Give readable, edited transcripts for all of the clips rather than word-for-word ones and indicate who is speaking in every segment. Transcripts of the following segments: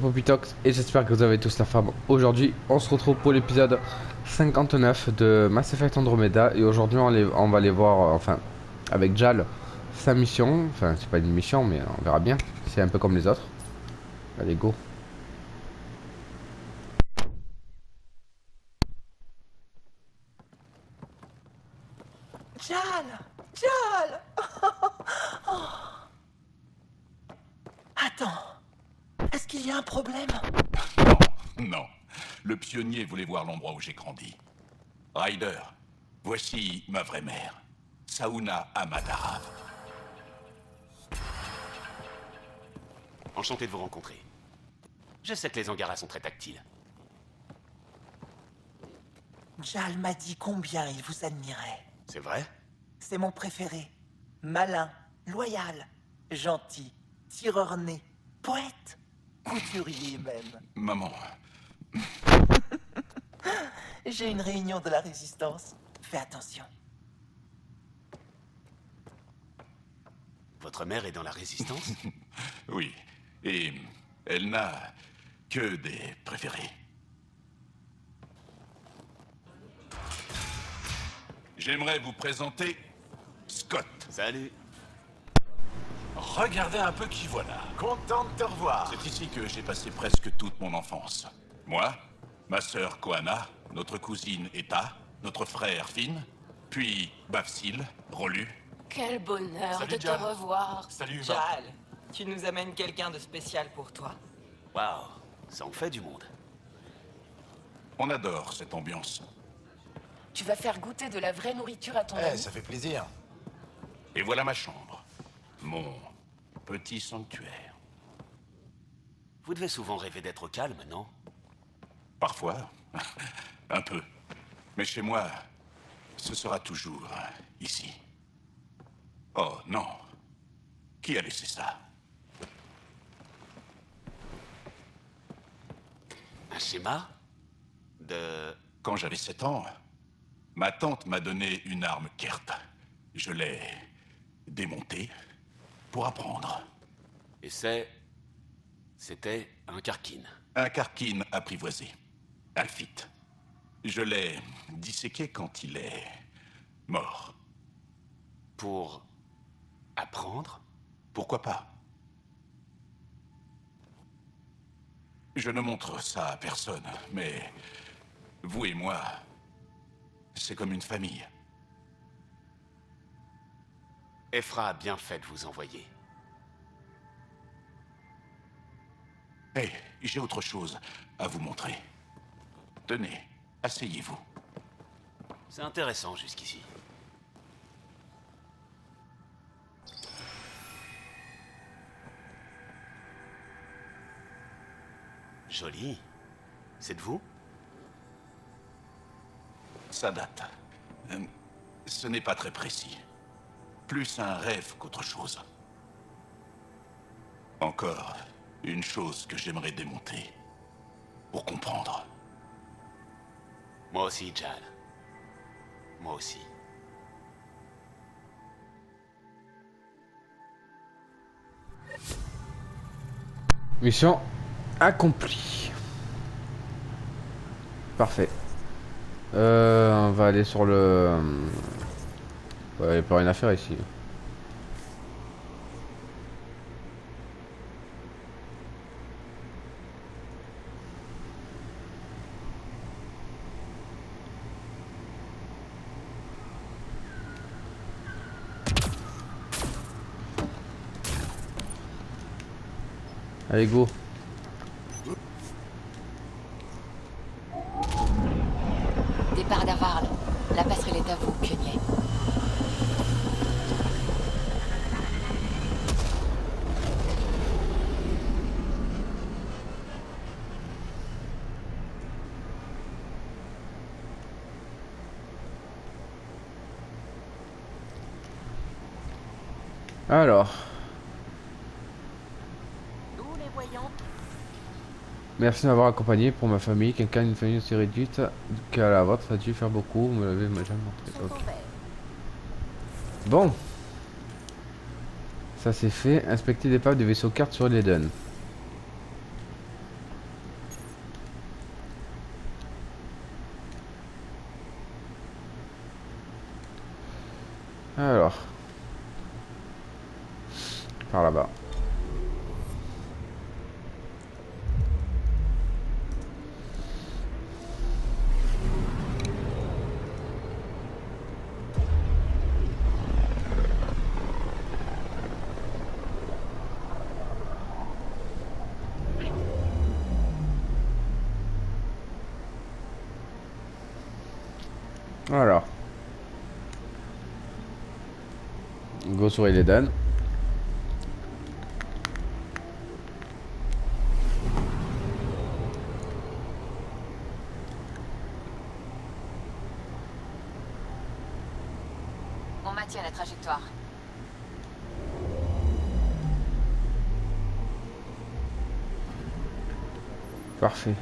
Speaker 1: Popitox et j'espère que vous avez tous la forme. Aujourd'hui, on se retrouve pour l'épisode 59 de Mass Effect Andromeda et aujourd'hui on va aller voir, enfin, avec Jal, sa mission. Enfin, c'est pas une mission, mais on verra bien. C'est un peu comme les autres. Allez, go.
Speaker 2: Jal! Jal! Attends, est-ce qu'il y a un problème?
Speaker 3: Non, non. Le pionnier voulait voir l'endroit où j'ai grandi. Ryder, voici ma vraie mère, Sauna Amadara.
Speaker 4: Enchanté de vous rencontrer. Je sais que les Angara sont très tactiles.
Speaker 2: Jal m'a dit combien il vous admirait.
Speaker 4: C'est vrai?
Speaker 2: C'est mon préféré. Malin, loyal, gentil, tireur né, poète, couturier même.
Speaker 3: Maman,
Speaker 2: J'ai une réunion de la résistance. Fais attention.
Speaker 4: Votre mère est dans la résistance?
Speaker 3: oui. Et elle n'a que des préférés. J'aimerais vous présenter Scott.
Speaker 4: Salut.
Speaker 3: Regardez un peu qui voilà.
Speaker 5: Content de te revoir.
Speaker 3: C'est ici que j'ai passé presque toute mon enfance. Moi, ma sœur Koana, notre cousine Eta, notre frère Finn, puis Bafsil, Rolu.
Speaker 6: Quel bonheur
Speaker 5: Salut,
Speaker 6: de te
Speaker 5: Jal.
Speaker 6: revoir.
Speaker 5: Salut,
Speaker 2: Jal, tu nous amènes quelqu'un de spécial pour toi.
Speaker 4: Waouh, ça en fait du monde.
Speaker 3: On adore cette ambiance.
Speaker 6: Tu vas faire goûter de la vraie nourriture à ton
Speaker 5: Eh,
Speaker 6: ami.
Speaker 5: ça fait plaisir.
Speaker 3: Et voilà ma chambre. Mon petit sanctuaire.
Speaker 4: Vous devez souvent rêver d'être calme, non?
Speaker 3: Parfois, un peu. Mais chez moi, ce sera toujours ici. Oh non. Qui a laissé ça?
Speaker 4: Un schéma? De...
Speaker 3: Quand j'avais 7 ans, ma tante m'a donné une arme Kert. Je l'ai démontée pour apprendre.
Speaker 4: Et c'était un Karkin.
Speaker 3: Un Karkin apprivoisé. Alphite. Je l'ai disséqué quand il est mort.
Speaker 4: Pour... apprendre?
Speaker 3: Pourquoi pas? Je ne montre ça à personne, mais vous et moi, c'est comme une famille.
Speaker 4: Ephra a bien fait de vous envoyer.
Speaker 3: Hé, j'ai autre chose à vous montrer. Tenez, asseyez-vous.
Speaker 4: C'est intéressant jusqu'ici. Joli. C'est de vous?
Speaker 3: Ça date. Ce n'est pas très précis. Plus un rêve qu'autre chose. Encore une chose que j'aimerais démonter. Pour comprendre.
Speaker 4: Moi aussi, Jal. Moi aussi.
Speaker 1: Mission accomplie. Parfait. On va aller sur le... Ouais, il n'y a pas rien à faire ici. Allez, go.
Speaker 6: Départ d'Avarl. La passerelle est à vous, pionnier.
Speaker 1: Alors,
Speaker 6: Nous, les voyants.
Speaker 1: merci de m'avoir accompagné pour ma famille. Quelqu'un d'une famille aussi réduite qu'à la vôtre a dû faire beaucoup. Vous me l'avez jamais montré. Ok. Bon. Ça c'est fait. Inspecter l'épave du vaisseau carte sur l'Eden. Alors, par là-bas. Alors, go sur Illidan.
Speaker 6: On maintient la trajectoire.
Speaker 1: Parfait.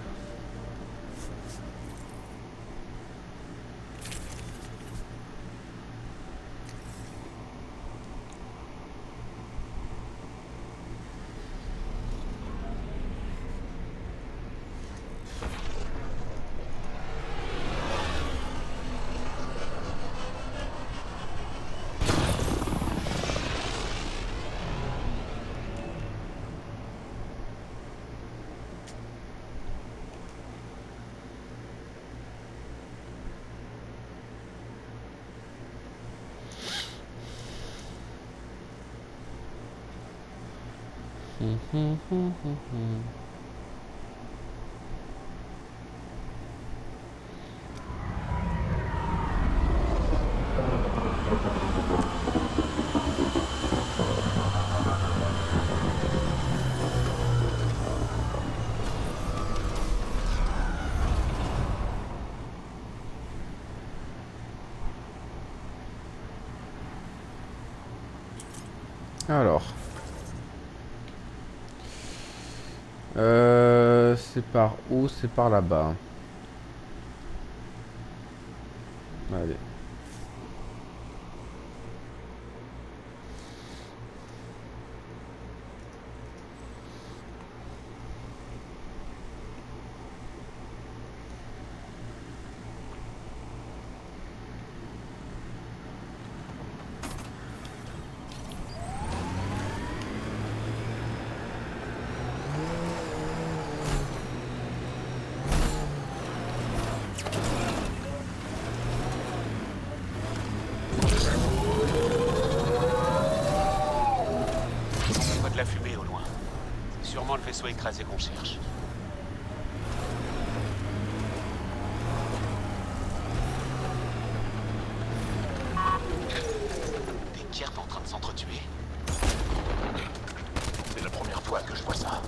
Speaker 1: Alors. C'est par où? C'est par là-bas. Allez.
Speaker 4: On voit de la fumée au loin. C'est sûrement le vaisseau écrasé qu'on cherche. Des Kert en train de s'entretuer. C'est la première fois que je vois ça.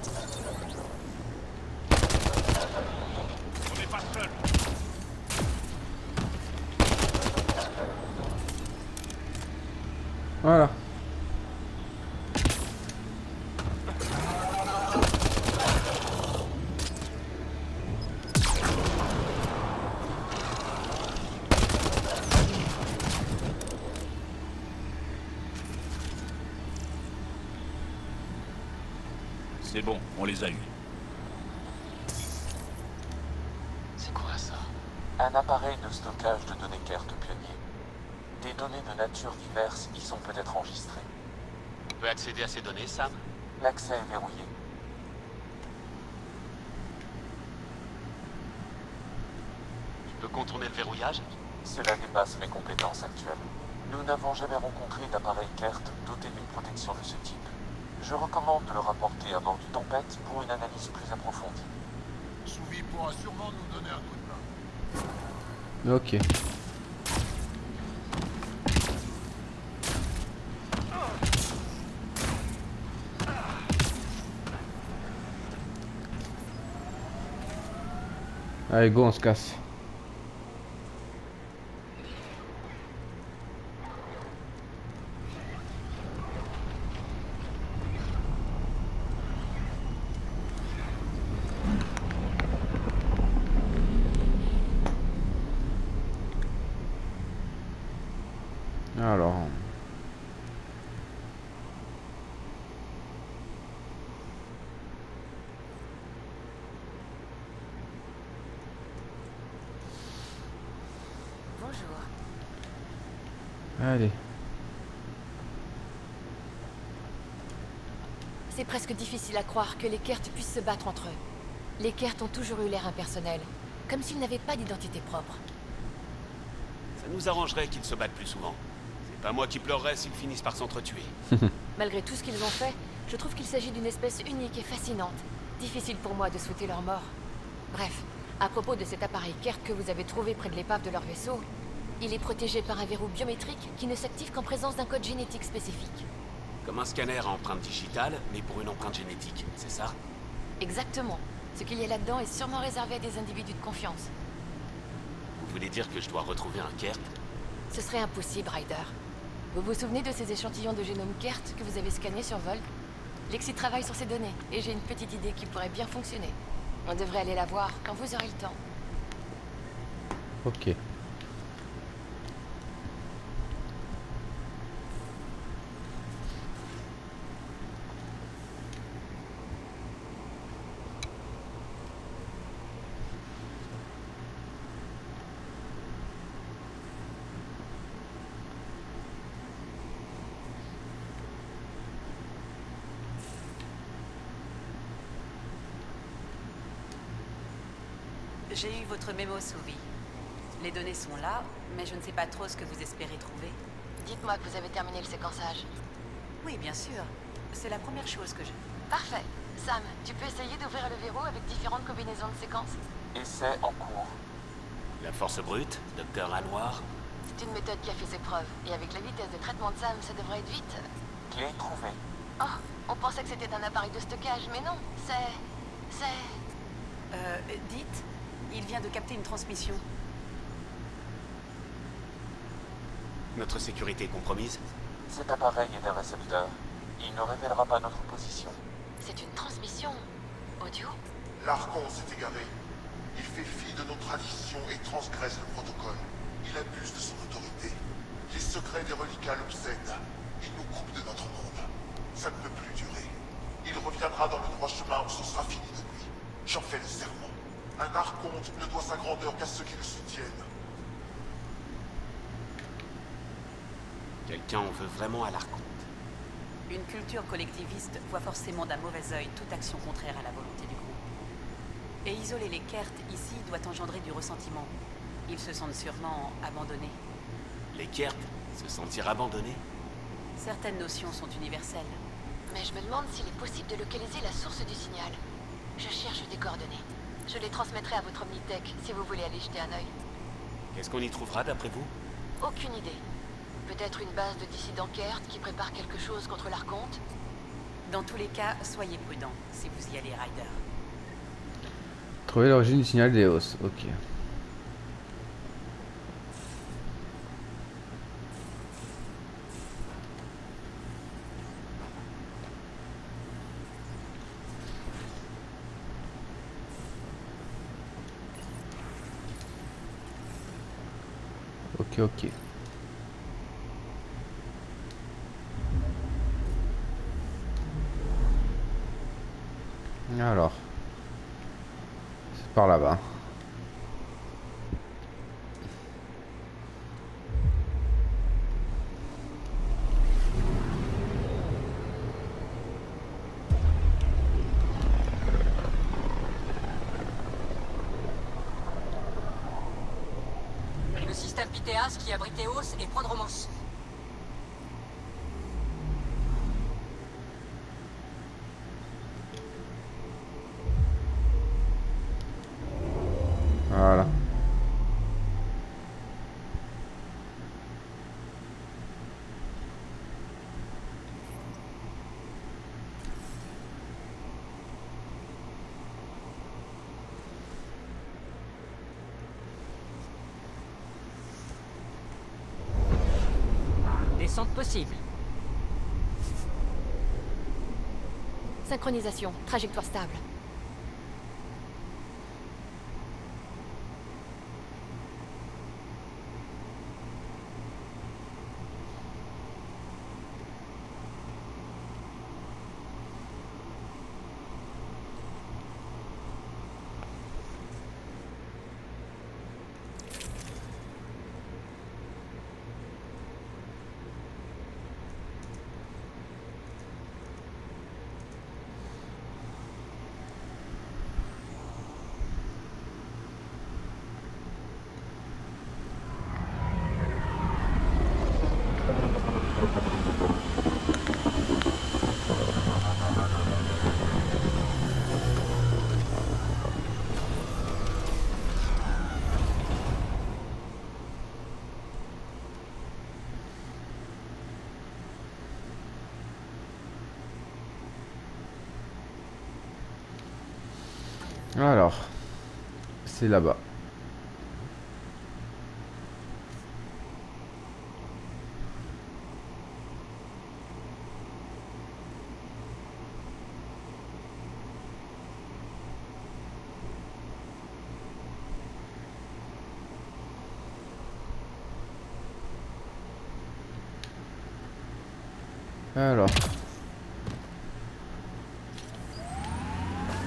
Speaker 4: On n'est pas seul.
Speaker 1: Voilà.
Speaker 3: C'est bon, on les a eus.
Speaker 4: C'est quoi ça?
Speaker 5: Un appareil de stockage de données Kert pionnier. Des données de nature diverses y sont peut-être enregistrées.
Speaker 4: On peut accéder à ces données, Sam?
Speaker 5: L'accès est verrouillé.
Speaker 4: Tu peux contourner le verrouillage?
Speaker 5: Cela dépasse mes compétences actuelles. Nous n'avons jamais rencontré d'appareil Kert doté d'une protection de ce type. Je recommande de le rapporter à bord du Tempête pour une analyse plus approfondie.
Speaker 7: Souvi pourra sûrement nous donner un coup de main.
Speaker 1: Ok. Allez, go, on se casse. Alors.
Speaker 6: Bonjour.
Speaker 1: Allez.
Speaker 6: C'est presque difficile à croire que les Kert puissent se battre entre eux. Les Kert ont toujours eu l'air impersonnels, comme s'ils n'avaient pas d'identité propre.
Speaker 4: Ça nous arrangerait qu'ils se battent plus souvent. C'est pas moi qui pleurerais s'ils finissent par s'entretuer.
Speaker 6: Malgré tout ce qu'ils ont fait, je trouve qu'il s'agit d'une espèce unique et fascinante. Difficile pour moi de souhaiter leur mort. Bref, à propos de cet appareil Kert que vous avez trouvé près de l'épave de leur vaisseau, il est protégé par un verrou biométrique qui ne s'active qu'en présence d'un code génétique spécifique.
Speaker 4: Comme un scanner à empreinte digitale, mais pour une empreinte génétique, c'est ça?
Speaker 6: Exactement. Ce qu'il y a là-dedans est sûrement réservé à des individus de confiance.
Speaker 4: Vous voulez dire que je dois retrouver un Kert?
Speaker 6: Ce serait impossible, Ryder. Vous vous souvenez de ces échantillons de génome Kert que vous avez scannés sur Vold? Lexi travaille sur ces données, et j'ai une petite idée qui pourrait bien fonctionner. On devrait aller la voir quand vous aurez le temps.
Speaker 1: Ok.
Speaker 8: J'ai eu votre mémo, Souvi. Les données sont là, mais je ne sais pas trop ce que vous espérez trouver.
Speaker 6: Dites-moi que vous avez terminé le séquençage.
Speaker 8: Oui, bien sûr. C'est la première chose que je...
Speaker 6: Parfait. Sam, tu peux essayer d'ouvrir le verrou avec différentes combinaisons de séquences?
Speaker 5: Essai en cours.
Speaker 4: La force brute, Docteur Lanoir.
Speaker 6: C'est une méthode qui a fait ses preuves, et avec la vitesse de traitement de Sam, ça devrait être vite.
Speaker 5: Clé trouvée.
Speaker 6: Oh, on pensait que c'était un appareil de stockage, mais non, c'est...
Speaker 8: Dites, il vient de capter une transmission.
Speaker 4: Notre sécurité est compromise?
Speaker 5: Cet appareil est un récepteur. Il ne révélera pas notre position.
Speaker 6: C'est une transmission audio?
Speaker 7: L'Archon s'est égaré. Il fait fi de nos traditions et transgresse le protocole. Il abuse de son autorité. Les secrets des reliquats l'obsèdent. Il nous coupe de notre monde. Ça ne peut plus durer. Il reviendra dans le droit chemin où ce sera fini de lui. J'en fais le serment. Un archonte ne doit sa grandeur qu'à ceux qui le soutiennent.
Speaker 4: Quelqu'un en veut vraiment à l'Archonte.
Speaker 8: Une culture collectiviste voit forcément d'un mauvais œil toute action contraire à la volonté du groupe. Et isoler les Kert ici doit engendrer du ressentiment. Ils se sentent sûrement abandonnés.
Speaker 4: Les Kert se sentir abandonnés?
Speaker 8: Certaines notions sont universelles.
Speaker 6: Mais je me demande s'il est possible de localiser la source du signal. Je cherche des coordonnées. Je les transmettrai à votre Omnitech si vous voulez aller jeter un œil.
Speaker 4: Qu'est-ce qu'on y trouvera d'après vous?
Speaker 6: Aucune idée. Peut-être une base de dissidents Kert qui prépare quelque chose contre l'Archonte?
Speaker 8: Dans tous les cas, soyez prudents si vous y allez, Ryder.
Speaker 1: Trouver l'origine du signal d'Eos. Ok. Ok, ok. Alors, c'est par là-bas.
Speaker 9: Le système Pythéas qui abrite Eos et Prodromos.
Speaker 1: Voilà.
Speaker 9: Descente possible.
Speaker 6: Synchronisation, trajectoire stable.
Speaker 1: Alors, c'est là-bas. Alors,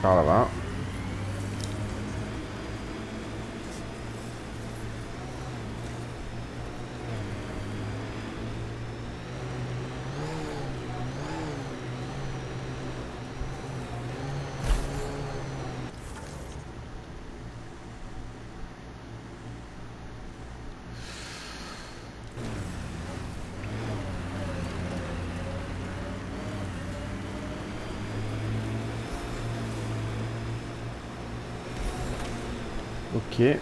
Speaker 1: par là-bas. Ok.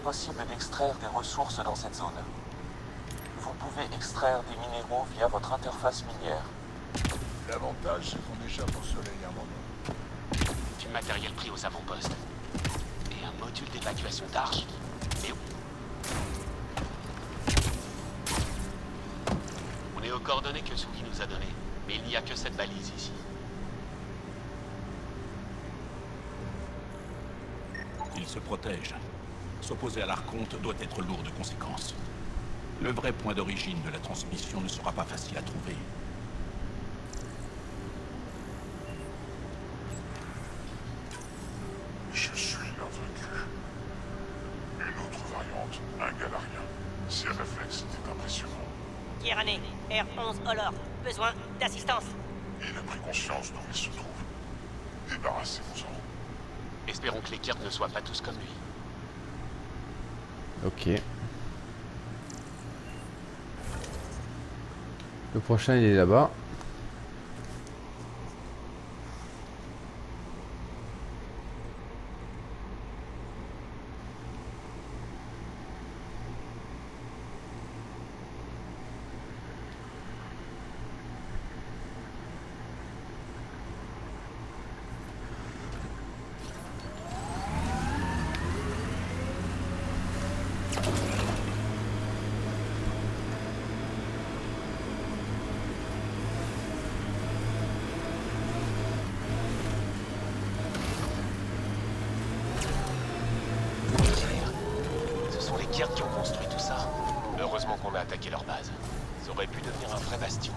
Speaker 5: Possible d'extraire des ressources dans cette zone. Vous pouvez extraire des minéraux via votre interface minière.
Speaker 7: L'avantage, c'est qu'on échappe au soleil un moment.
Speaker 4: Du matériel pris aux avant-postes. Et un module d'évacuation d'arche. Mais où? On est aux coordonnées que Suki nous a données. Mais il n'y a que cette balise ici.
Speaker 3: Il se protège. S'opposer à l'Archonte doit être lourd de conséquences. Le vrai point d'origine de la transmission ne sera pas facile à trouver.
Speaker 7: Je suis l'invaincu. Une autre variante, un Galarien. Ses réflexes étaient impressionnants.
Speaker 10: Tyranné, R11 Olor, besoin d'assistance.
Speaker 7: Il a pris conscience d'où il se trouve. Débarrassez-vous-en.
Speaker 4: Espérons que les Kert ne soient pas tous comme lui.
Speaker 1: Ok. Le prochain il est là-bas.
Speaker 4: Kert qui ont construit tout ça. Heureusement qu'on a attaqué leur base. Ça aurait pu devenir un vrai bastion.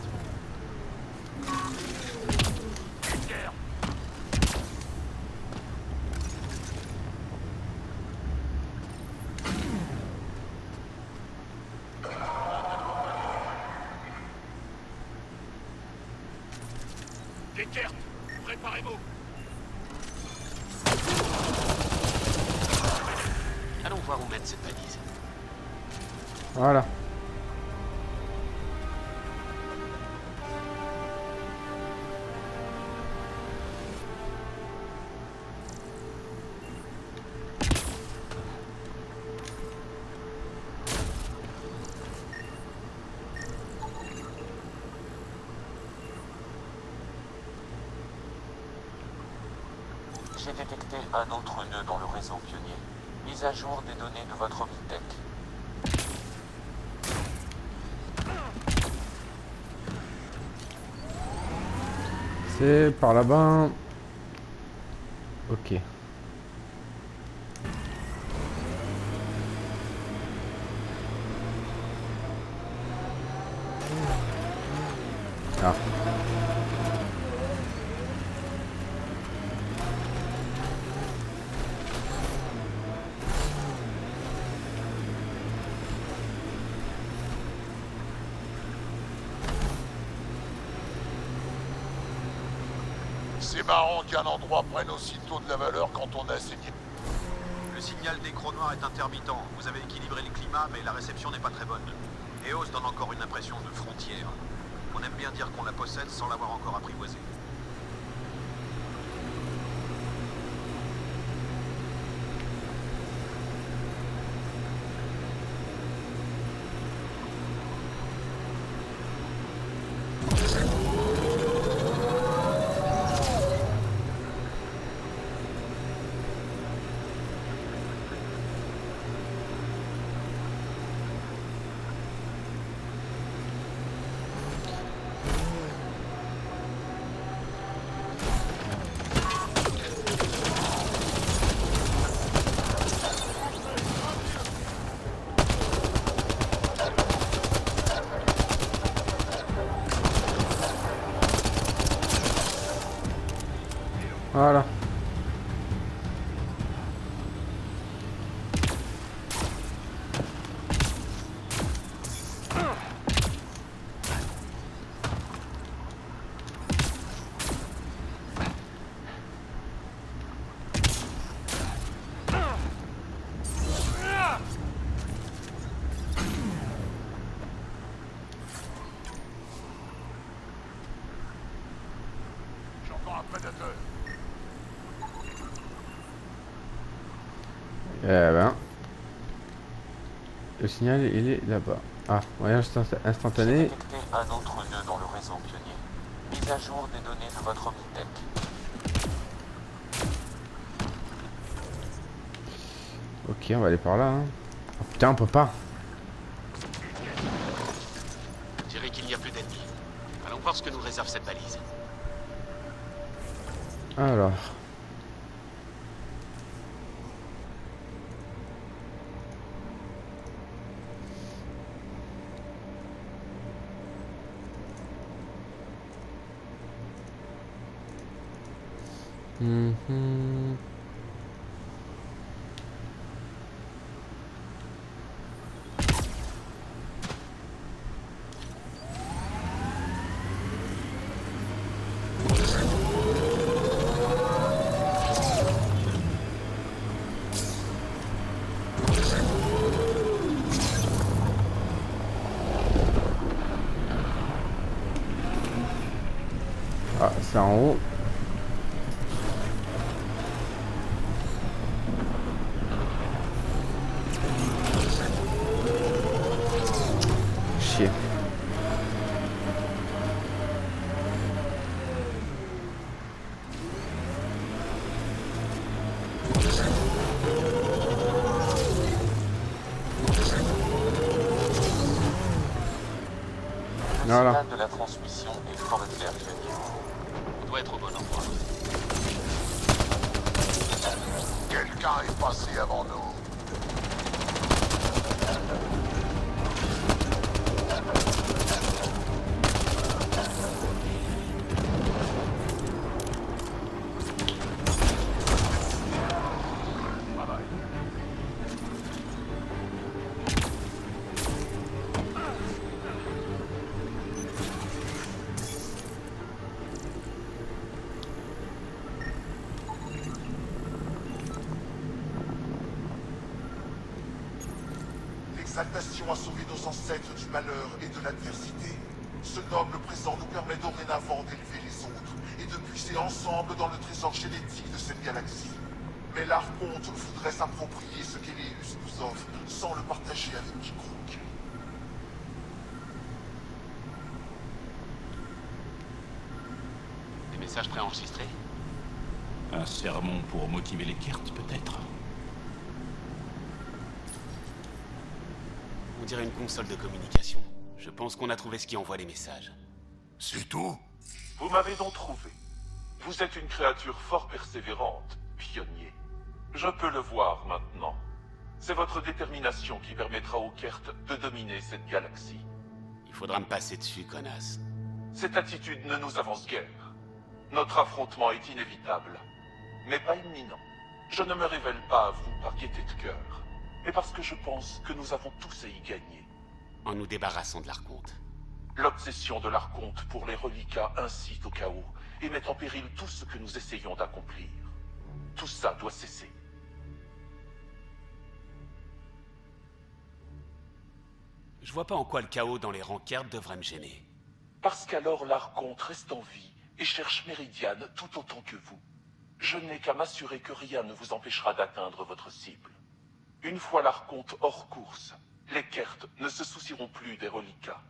Speaker 3: Des Kert, préparez-vous.
Speaker 4: Allons voir où mène cette balise.
Speaker 1: Voilà.
Speaker 5: J'ai détecté un autre nœud dans le réseau pionnier. Mise à jour des données de votre Omnitech.
Speaker 1: C'est par là-bas. Ok. Ah.
Speaker 7: C'est marrant qu'un endroit prenne aussitôt de la valeur quand on a saigné.
Speaker 11: Le signal des crocs noirs est intermittent. Vous avez équilibré le climat, mais la réception n'est pas très bonne. Eos donne encore une impression de frontière. On aime bien dire qu'on la possède sans l'avoir encore apprivoisée.
Speaker 1: Voilà.
Speaker 7: J'entends un prédateur.
Speaker 1: Eh ben. Le signal, il est là-bas. Ah, voyage instantané.
Speaker 5: Détectez un autre nœud dans le réseau pionnier. Mise à jour des données de votre Omnitech.
Speaker 1: Ok, on va aller par là. Hein. Oh, putain, on peut pas.
Speaker 4: Je dirais qu'il n'y a plus d'ennemis. Allons voir ce que nous réserve cette balise.
Speaker 1: Alors. Mhm. Ah, c'est en haut. Chier.
Speaker 5: Le
Speaker 1: Voilà.
Speaker 5: signal de la transmission est fort clair, pionnier.
Speaker 4: On doit être au bon endroit.
Speaker 7: Quelqu'un est passé avant nous. L'exaltation a sauvé nos ancêtres du malheur et de l'adversité. Ce noble présent nous permet dorénavant d'élever les autres et de puiser ensemble dans le trésor génétique de cette galaxie. Mais l'Archonte voudrait s'approprier ce qu'Eleus nous offre sans le partager avec quiconque.
Speaker 4: Des messages préenregistrés?
Speaker 3: Un sermon pour motiver les Kert, peut-être?
Speaker 4: On dirait une console de communication. Je pense qu'on a trouvé ce qui envoie les messages.
Speaker 7: C'est tout?
Speaker 12: Vous m'avez donc trouvé. Vous êtes une créature fort persévérante, pionnier. Je peux le voir maintenant. C'est votre détermination qui permettra aux Kert de dominer cette galaxie.
Speaker 4: Il faudra me passer dessus, connasse.
Speaker 12: Cette attitude ne nous avance guère. Notre affrontement est inévitable, mais pas imminent. Je ne me révèle pas à vous par gaieté de cœur, mais parce que je pense que nous avons tous à y gagner.
Speaker 4: En nous débarrassant de l'Archonte.
Speaker 12: L'obsession de l'Archonte pour les reliquats incite au chaos, et mettent en péril tout ce que nous essayons d'accomplir. Tout ça doit cesser.
Speaker 4: Je vois pas en quoi le chaos dans les rangs Kert devrait me gêner.
Speaker 12: Parce qu'alors l'Archonte reste en vie et cherche Méridiane tout autant que vous. Je n'ai qu'à m'assurer que rien ne vous empêchera d'atteindre votre cible. Une fois l'Archonte hors course, les Kert ne se soucieront plus des reliquats.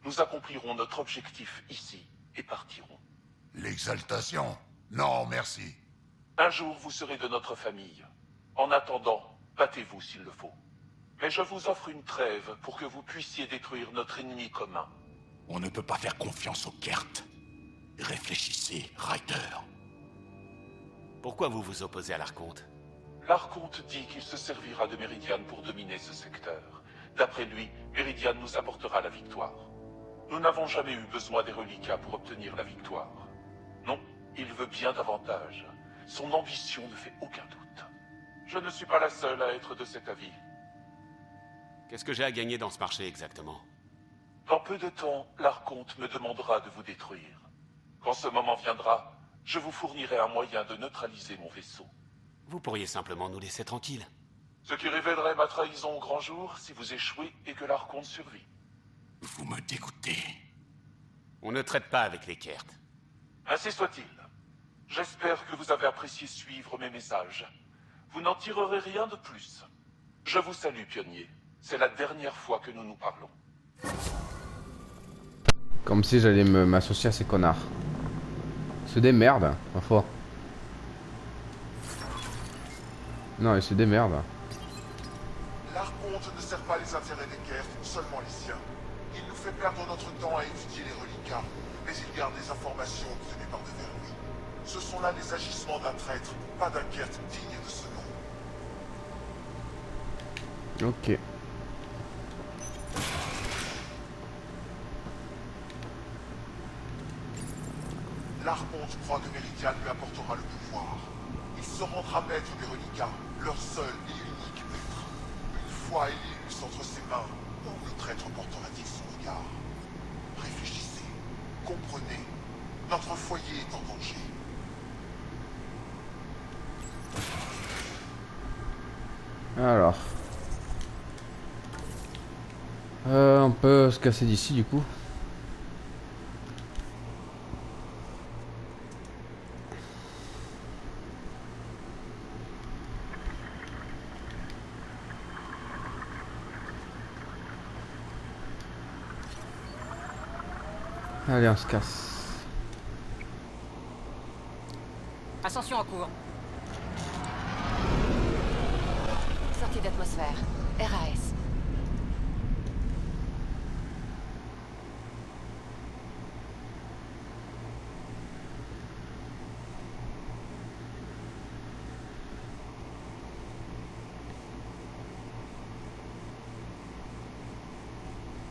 Speaker 12: Nous accomplirons notre objectif ici et partirons.
Speaker 7: L'exaltation? Non, merci.
Speaker 12: Un jour, vous serez de notre famille. En attendant, battez-vous s'il le faut. Mais je vous offre une trêve pour que vous puissiez détruire notre ennemi commun.
Speaker 3: On ne peut pas faire confiance aux Kert. Réfléchissez, Ryder.
Speaker 4: Pourquoi vous vous opposez à l'Archonte?
Speaker 12: L'Archonte dit qu'il se servira de Méridiane pour dominer ce secteur. D'après lui, Méridiane nous apportera la victoire. Nous n'avons jamais eu besoin des reliquats pour obtenir la victoire. Non, il veut bien davantage. Son ambition ne fait aucun doute. Je ne suis pas la seule à être de cet avis.
Speaker 4: Qu'est-ce que j'ai à gagner dans ce marché exactement?
Speaker 12: Dans peu de temps, l'Archonte me demandera de vous détruire. Quand ce moment viendra, je vous fournirai un moyen de neutraliser mon vaisseau.
Speaker 4: Vous pourriez simplement nous laisser tranquilles.
Speaker 12: Ce qui révélerait ma trahison au grand jour si vous échouez et que l'Archonte survit.
Speaker 3: Vous me dégoûtez.
Speaker 4: On ne traite pas avec les Kert.
Speaker 12: Ainsi soit-il. J'espère que vous avez apprécié suivre mes messages. Vous n'en tirerez rien de plus. Je vous salue, pionnier. C'est la dernière fois que nous nous parlons.
Speaker 1: Comme si j'allais m'associer à ces connards. C'est des merdes, ma foi. Non, c'est des merdes.
Speaker 7: L'Archonte ne sert pas les intérêts des Kert, seulement les siens. Il nous fait perdre notre temps à étudier les reliquats, mais il garde des informations obtenues par devers lui. Ce sont là les agissements d'un traître, pas d'un Kert digne de ce nom.
Speaker 1: Ok.
Speaker 7: L'Archonte croit que Méridiane lui apportera le pouvoir. Il se rendra maître des reliquats, leur seul et unique maître. Une fois Elius entre ses mains, où le traître portera-t-il son regard? Réfléchissez, comprenez, notre foyer est en danger.
Speaker 1: Alors. On peut se casser d'ici du coup. Allez, on se casse.
Speaker 9: Ascension en cours.
Speaker 6: Sortie d'atmosphère. RAS.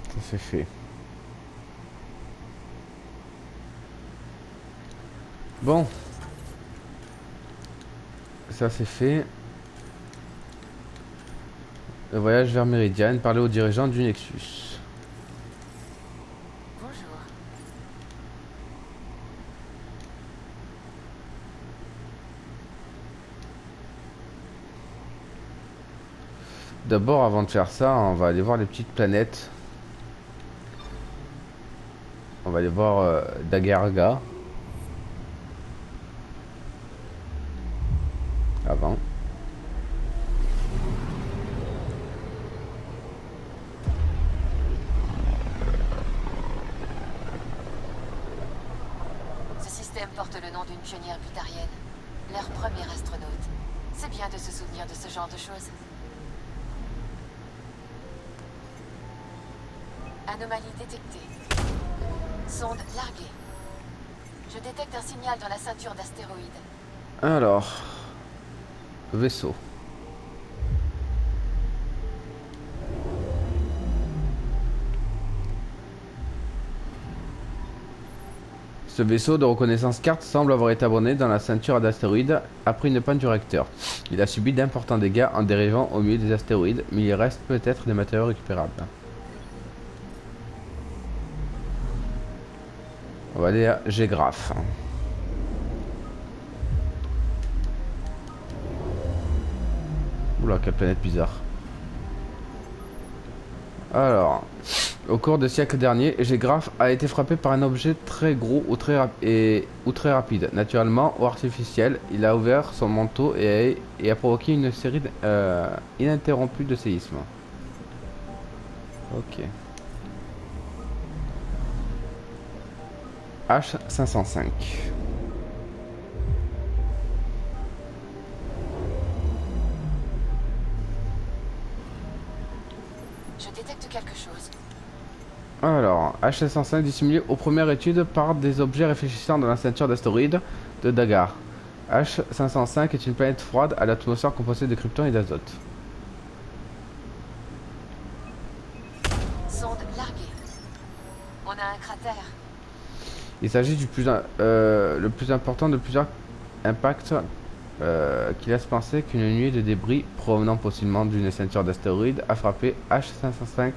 Speaker 1: Ça c'est fait. Bon. Ça c'est fait. Le voyage vers Méridiane, parler aux dirigeants du Nexus.
Speaker 6: Bonjour.
Speaker 1: D'abord, avant de faire ça, on va aller voir les petites planètes. On va aller voir Dagarga. Avant.
Speaker 6: Ce système porte le nom d'une pionnière butarienne, leur première astronaute. C'est bien de se souvenir de ce genre de choses. Anomalie détectée. Sonde larguée. Je détecte un signal dans la ceinture d'astéroïdes.
Speaker 1: Alors, vaisseau. Ce vaisseau de reconnaissance carte semble avoir été abandonné dans la ceinture d'astéroïdes après une panne du réacteur. Il a subi d'importants dégâts en dérivant au milieu des astéroïdes, mais il reste peut-être des matériaux récupérables. On va aller à Gégraphe. Oula, quelle planète bizarre. Alors, au cours des siècles derniers, Gégraphe a été frappé par un objet très gros ou très rapide, naturellement ou artificiel. Il a ouvert son manteau et a provoqué une série ininterrompue de séismes. Ok. H505.
Speaker 6: Je détecte quelque chose.
Speaker 1: Alors, H505 dissimulé aux premières études par des objets réfléchissants dans la ceinture d'astéroïdes de Dagar. H505 est une planète froide à l'atmosphère composée de krypton et d'azote.
Speaker 6: Sonde larguée. On a un cratère.
Speaker 1: Il s'agit du le plus important de plusieurs impacts qui laisse penser qu'une nuée de débris provenant possiblement d'une ceinture d'astéroïdes a frappé H505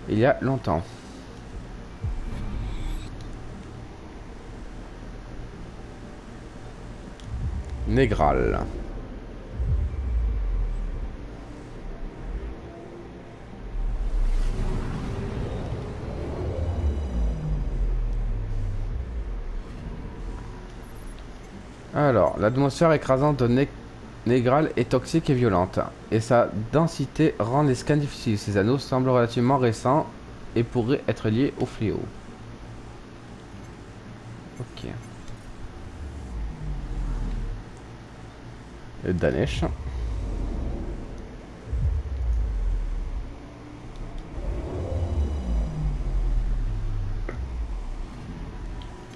Speaker 1: il y a longtemps. Négral. Alors, l'atmosphère écrasante de Négral est toxique et violente, et sa densité rend les scans difficiles. Ces anneaux semblent relativement récents et pourraient être liés au fléau. Ok. Le Danesh.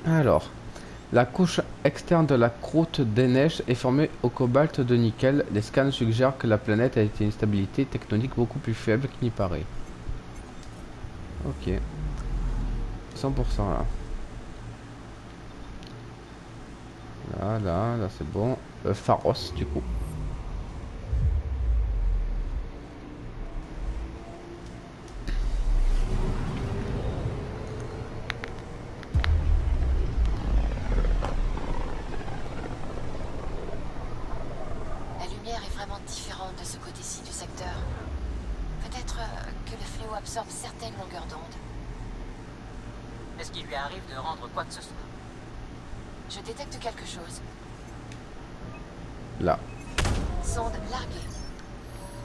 Speaker 1: Alors, la couche externe de la croûte des neiges est formée au cobalt de nickel. Les scans suggèrent que la planète a été une stabilité tectonique beaucoup plus faible qu'il n'y paraît. Ok. 100% là. Là c'est bon. Pharos du coup.
Speaker 6: La lumière est vraiment différente de ce côté-ci du secteur. Peut-être que le fléau absorbe certaines longueurs d'onde.
Speaker 9: Est-ce qu'il lui arrive de rendre quoi que ce soit?
Speaker 6: Je détecte quelque chose.
Speaker 1: Là.
Speaker 6: Sonde larguée.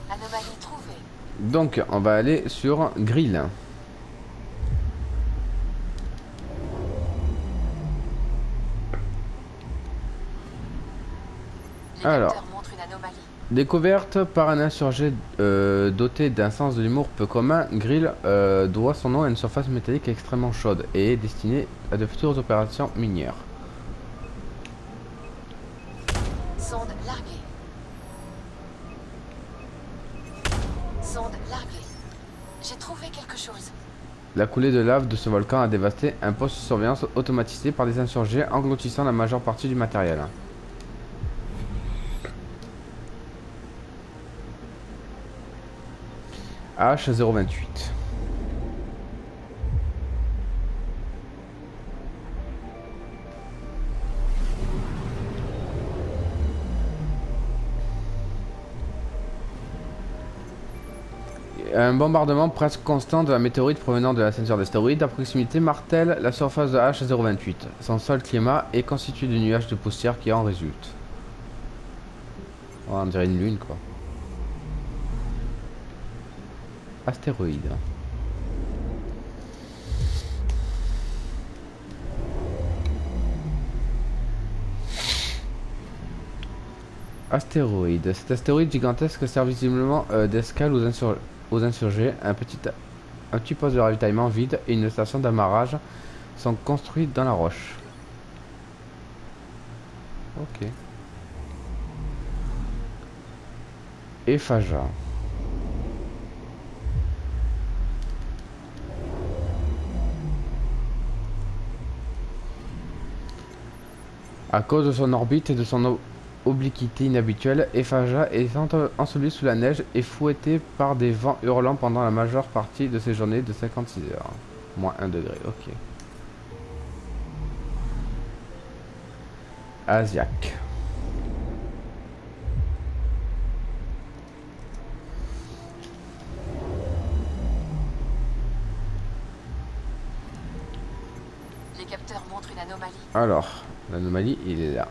Speaker 6: Anomalie trouvée.
Speaker 1: Donc, on va aller sur Grill. Alors,
Speaker 6: montre une anomalie.
Speaker 1: Découverte par un insurgé doté d'un sens de l'humour peu commun, Grill doit son nom à une surface métallique extrêmement chaude et est destiné à de futures opérations minières.
Speaker 6: Sonde larguée. Sonde larguée. J'ai trouvé quelque chose.
Speaker 1: La coulée de lave de ce volcan a dévasté un poste de surveillance automatisé par des insurgés engloutissant la majeure partie du matériel. H028. Un bombardement presque constant de la météorite provenant de la ceinture d'astéroïdes à proximité martèle la surface de H028. Son seul climat est constitué de nuages de poussière qui en résultent. Oh, on dirait une lune quoi. Astéroïde. Astéroïde. Cet astéroïde gigantesque sert visiblement d'escale aux insurgés. Un petit poste de ravitaillement vide et une station d'amarrage sont construits dans la roche. Ok. Ephaja. À cause de son orbite et de son obliquité inhabituelle, Ephaja est enseveli sous la neige et fouetté par des vents hurlants pendant la majeure partie de ses journées de 56 heures. Moins 1 degré, ok. Asiac.
Speaker 6: capteurs montrent une anomalie.
Speaker 1: Alors, l'anomalie, il est là.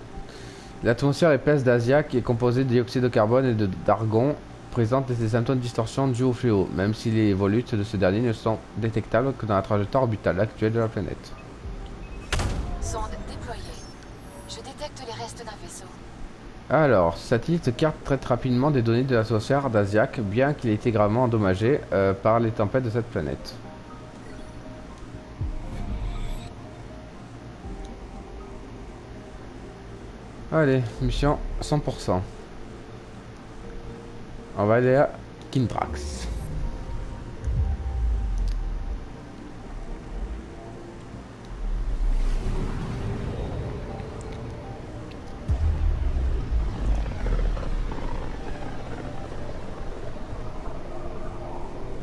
Speaker 1: L'atmosphère épaisse d'Asiac est composée de dioxyde de carbone et d'argon, présente des symptômes de distorsion dus au fléau, même si les volutes de ce dernier ne sont détectables que dans la trajectoire orbitale actuelle de la planète.
Speaker 6: Sonde déployée. Je détecte les restes d'un vaisseau.
Speaker 1: Alors, ce satellite carte traite rapidement des données de l'atmosphère d'Asiac, bien qu'il ait été gravement endommagé par les tempêtes de cette planète. Allez, mission 100%. On va aller à Kindrax.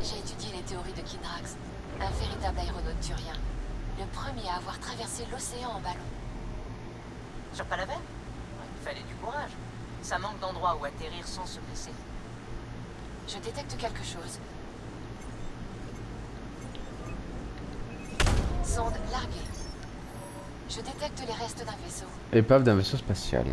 Speaker 6: J'ai étudié les théories de Kindrax, un véritable aéronaute turien. Le premier à avoir traversé l'océan en ballon.
Speaker 9: Sur Palaven? Il fallait du courage. Ça manque d'endroits où atterrir sans se blesser.
Speaker 6: Je détecte quelque chose. Sonde larguée. Je détecte les restes d'un vaisseau.
Speaker 1: Épave d'un vaisseau spatial.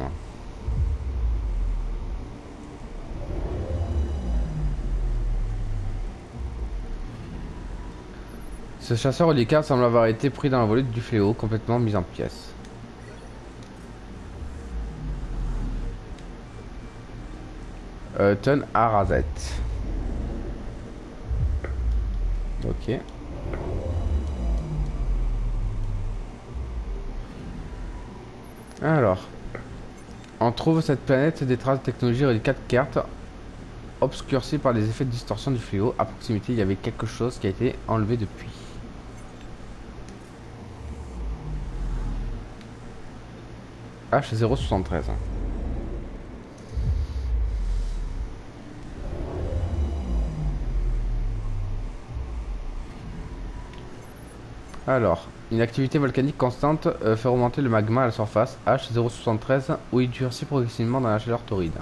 Speaker 1: Ce chasseur reliquaire semble avoir été pris dans la volute du fléau, complètement mis en pièces. Tonne à rasette. Ok. Alors. On trouve cette planète des traces de technologie reliquaire cartes obscurcies par les effets de distorsion du fléau. À proximité, il y avait quelque chose qui a été enlevé depuis. H073. Alors, une activité volcanique constante fait remonter le magma à la surface, H073, où il durcit progressivement dans la chaleur torride.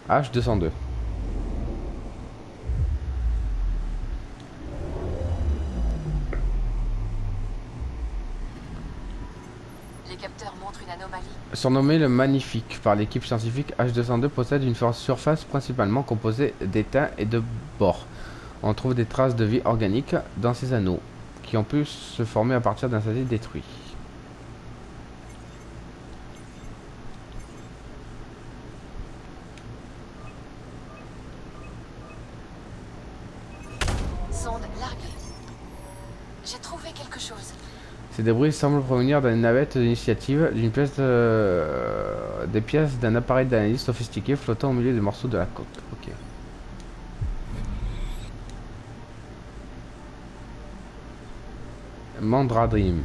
Speaker 1: H202.
Speaker 6: Les capteurs montrent une anomalie.
Speaker 1: Surnommé le Magnifique par l'équipe scientifique, H202 possède une surface principalement composée d'étain et de bore. On trouve des traces de vie organique dans ces anneaux, qui ont pu se former à partir d'un satellite détruit.
Speaker 6: Sonde larguée. J'ai trouvé quelque chose.
Speaker 1: Ces débris semblent provenir d'une navette d'initiative, des pièces d'un appareil d'analyse sophistiqué flottant au milieu des morceaux de la coque. Ok. Mandradrim.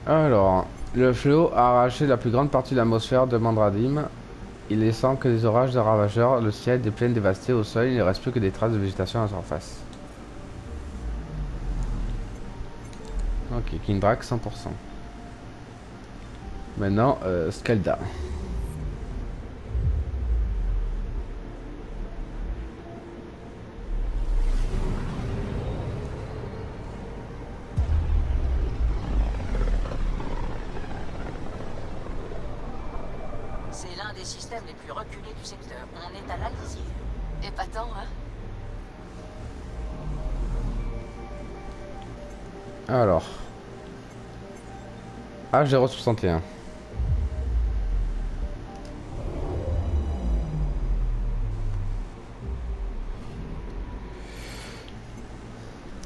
Speaker 1: Alors, le fléau a arraché la plus grande partie de l'atmosphère de Mandradim. Il laissant que des orages de ravageurs, le ciel, des plaines dévastées au sol, il ne reste plus que des traces de végétation à la surface. Ok, Kindrax 100%. Maintenant, Skelda.
Speaker 9: C'est l'un des systèmes les plus reculés du secteur. On est à la lisière.
Speaker 6: Épatant, hein?
Speaker 1: Alors. H061.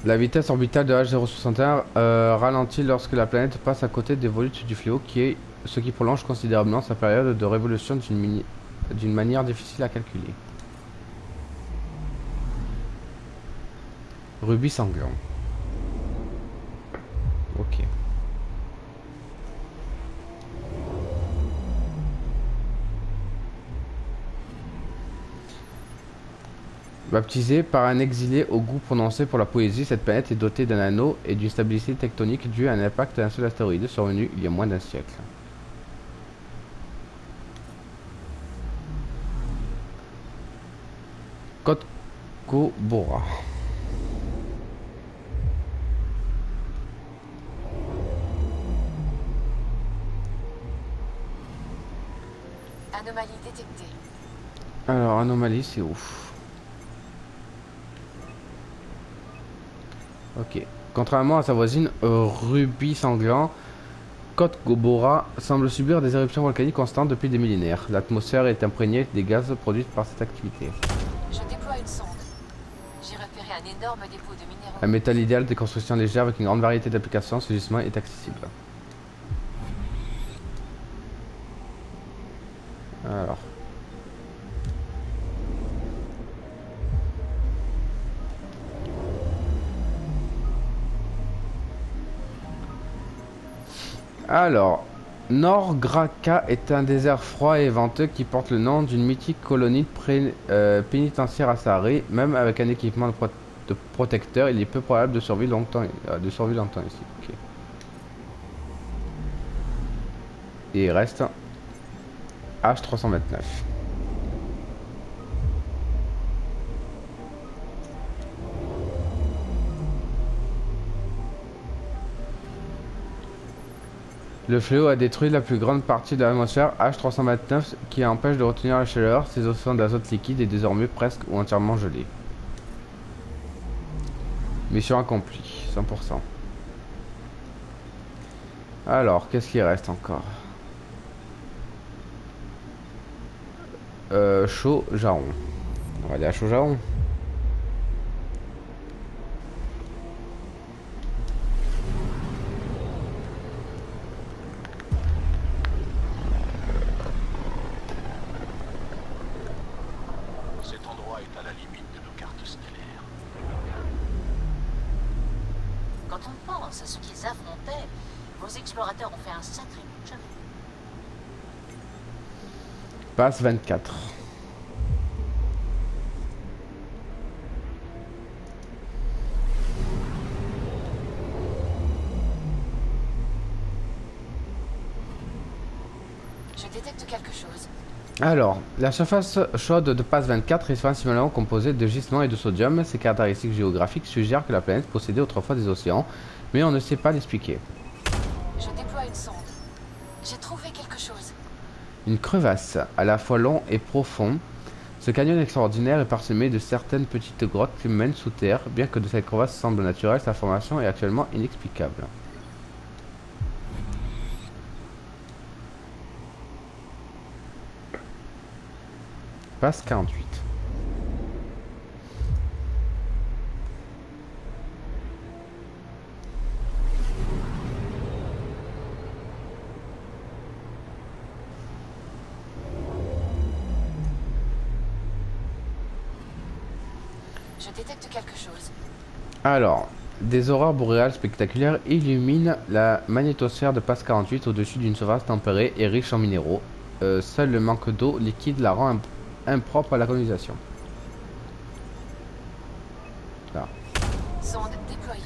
Speaker 1: La vitesse orbitale de H061 ralentit lorsque la planète passe à côté des volutes du fléau, ce qui prolonge considérablement sa période de révolution d'une manière difficile à calculer. Rubis sanglant. Ok. Baptisée par un exilé au goût prononcé pour la poésie, cette planète est dotée d'un anneau et d'une stabilité tectonique due à un impact d'un seul astéroïde survenu il y a moins d'un siècle. Kotkobora.
Speaker 6: Anomalie détectée.
Speaker 1: Alors, anomalie, c'est ouf. Ok. Contrairement à sa voisine Rubis Sanglant, Kotkobora semble subir des éruptions volcaniques constantes depuis des millénaires. L'atmosphère est imprégnée des gaz produits par cette activité.
Speaker 6: Je déploie une sonde. J'ai repéré un énorme dépôt de minéraux.
Speaker 1: Un métal idéal des constructions légères avec une grande variété d'applications, ce gisement est accessible. Alors. Norgraka est un désert froid et venteux qui porte le nom d'une mythique colonie pénitentiaire à Saré. Même avec un équipement de protecteur, il est peu probable de survivre longtemps, ici. Okay. Et il reste H329. Le fléau a détruit la plus grande partie de l'atmosphère H329 qui empêche de retenir la chaleur. Ses océans d'azote liquide est désormais presque ou entièrement gelé. Mission accomplie, 100%. Alors, qu'est-ce qui reste encore? Chaujaron. On va aller à Chaujaron.
Speaker 11: Cet endroit est à la limite de nos cartes stellaires.
Speaker 9: Quand on pense à ce qu'ils affrontaient, vos explorateurs ont fait un sacré bout de chemin.
Speaker 1: Passe 24.
Speaker 6: Je détecte quelque chose.
Speaker 1: Alors, la surface chaude de Passe 24 est principalement composée de gisements et de sodium. Ces caractéristiques géographiques suggèrent que la planète possédait autrefois des océans, mais on ne sait pas l'expliquer.
Speaker 6: Je déploie une sonde. J'ai trouvé quelque chose.
Speaker 1: Une crevasse, à la fois long et profond. Ce canyon extraordinaire est parsemé de certaines petites grottes qui mènent sous terre. Bien que de cette crevasse semble naturelle, sa formation est actuellement inexplicable. Passe 48.
Speaker 6: Je détecte quelque chose.
Speaker 1: Alors, des aurores boréales spectaculaires illuminent la magnétosphère de Passe 48 au-dessus d'une surface tempérée et riche en minéraux. Seul le manque d'eau liquide la rend impropre à la colonisation. Là.
Speaker 6: Sonde déployée.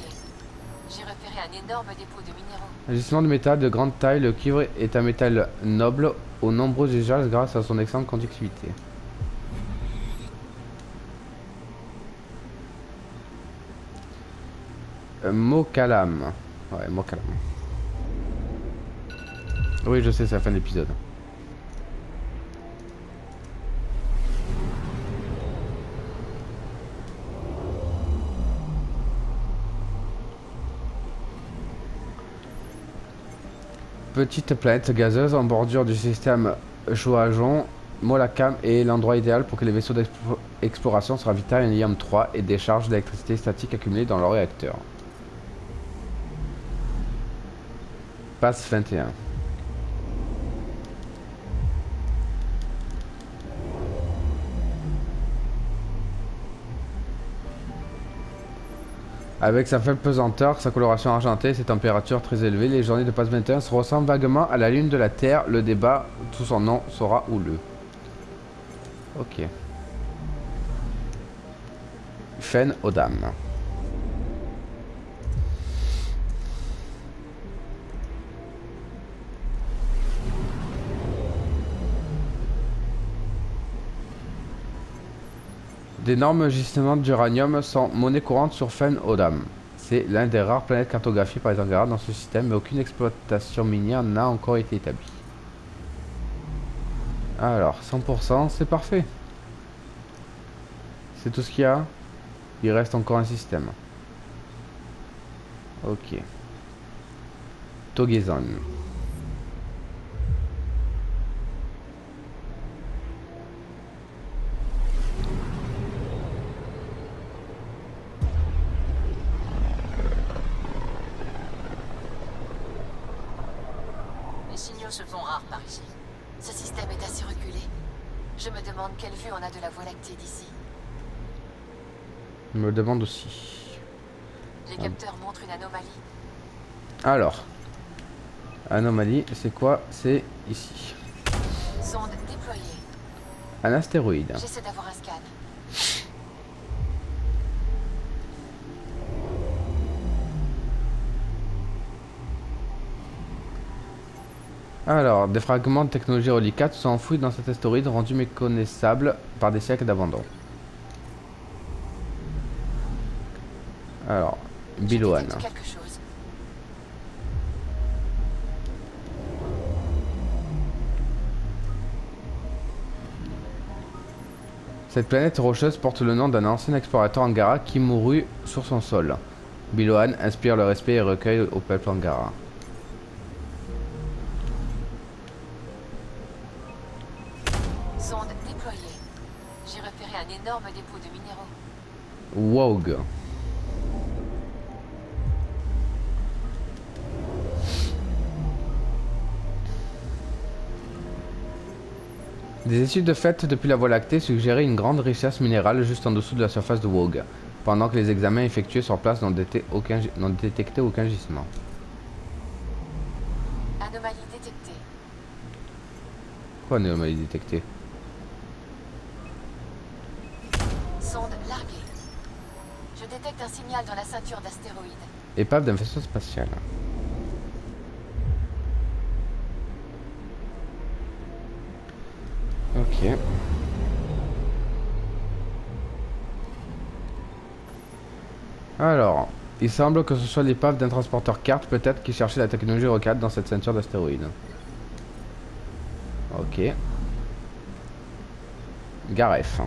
Speaker 6: J'ai repéré un énorme dépôt de minéraux.
Speaker 1: Un gisement de métal de grande taille, le cuivre est un métal noble aux nombreux usages grâce à son excellente conductivité. Mokalam. Ouais, Mokalam. Oui, je sais, c'est la fin de l'épisode. Petite planète gazeuse en bordure du système Chaujaron, Molakam est l'endroit idéal pour que les vaisseaux d'exploration se ravitaillent en helium 3 et déchargent d'électricité statique accumulée dans leur réacteur. Passe 21. Avec sa faible pesanteur, sa coloration argentée et ses températures très élevées, les journées de Passe 21 se ressemblent vaguement à la lune de la Terre. Le débat, tout son nom, sera houleux. Ok. Fen Odam. D'énormes gisements d'uranium sont monnaie courante sur Fen Odam. C'est l'un des rares planètes cartographiées par les Angara dans ce système, mais aucune exploitation minière n'a encore été établie. Alors, 100%, c'est parfait. C'est tout ce qu'il y a. Il reste encore un système. Ok. Togezan.
Speaker 6: Les signaux se font rares par ici. Ce système est assez reculé. Je me demande quelle vue on a de la Voie lactée d'ici.
Speaker 1: Je me demande aussi.
Speaker 6: Les capteurs montrent une anomalie.
Speaker 1: Alors. Anomalie, c'est quoi? C'est ici.
Speaker 6: Sonde déployée.
Speaker 1: Un astéroïde.
Speaker 6: J'essaie d'avoir un scan.
Speaker 1: Alors, des fragments de technologie reliquate sont enfouis dans cet astéroïde rendu méconnaissable par des siècles d'abandon. Alors, Biloane.
Speaker 6: Quelque chose.
Speaker 1: Cette planète rocheuse porte le nom d'un ancien explorateur Angara qui mourut sur son sol. Biloane inspire le respect et recueille au peuple Angara.
Speaker 6: Sonde déployée. J'ai repéré un énorme dépôt de minéraux.
Speaker 1: Woug. Des études faites depuis la Voie lactée suggéraient une grande richesse minérale juste en dessous de la surface de Woug, pendant que les examens effectués sur place n'ont détecté aucun gisement.
Speaker 6: Anomalie détectée.
Speaker 1: Quoi, anomalie détectée?
Speaker 6: Sonde larguée. Je détecte un signal dans la ceinture d'astéroïdes.
Speaker 1: Épave d'un vaisseau spatial. Ok. Alors, il semble que ce soit l'épave d'un transporteur carte peut-être qui cherchait la technologie requête dans cette ceinture d'astéroïdes. Ok. Garef.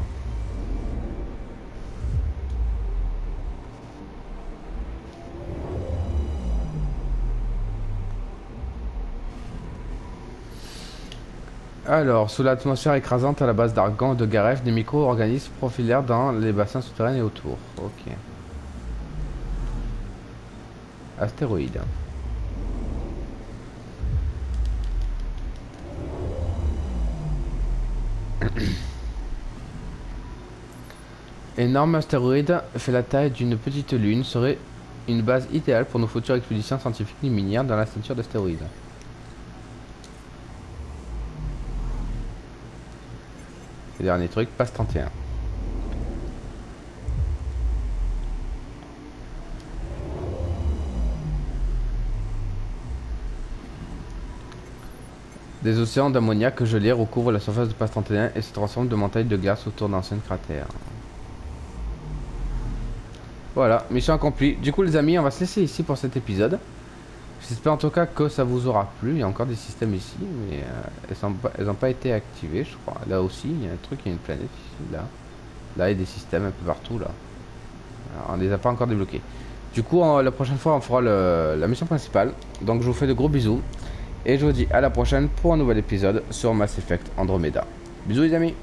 Speaker 1: Alors, sous l'atmosphère écrasante à la base d'argan de Garef, des micro-organismes profilèrent dans les bassins souterrains et autour. Ok. Astéroïde. Énorme astéroïde fait la taille d'une petite lune, serait une base idéale pour nos futures expéditions scientifiques et minières dans la ceinture d'astéroïdes. Le dernier truc, passe 31. Des océans d'ammoniac gelés recouvrent la surface de passe 31 et se transforment de montagnes de glace autour d'anciennes cratères. Voilà, mission accomplie. Du coup les amis, on va se laisser ici pour cet épisode. J'espère en tout cas que ça vous aura plu. Il y a encore des systèmes ici, mais elles n'ont pas été activées, je crois. Là aussi, il y a un truc, il y a une planète ici, là. Là, il y a des systèmes un peu partout, là. Alors, on ne les a pas encore débloqués. Du coup, la prochaine fois, on fera la mission principale. Donc, je vous fais de gros bisous. Et je vous dis à la prochaine pour un nouvel épisode sur Mass Effect Andromeda. Bisous les amis!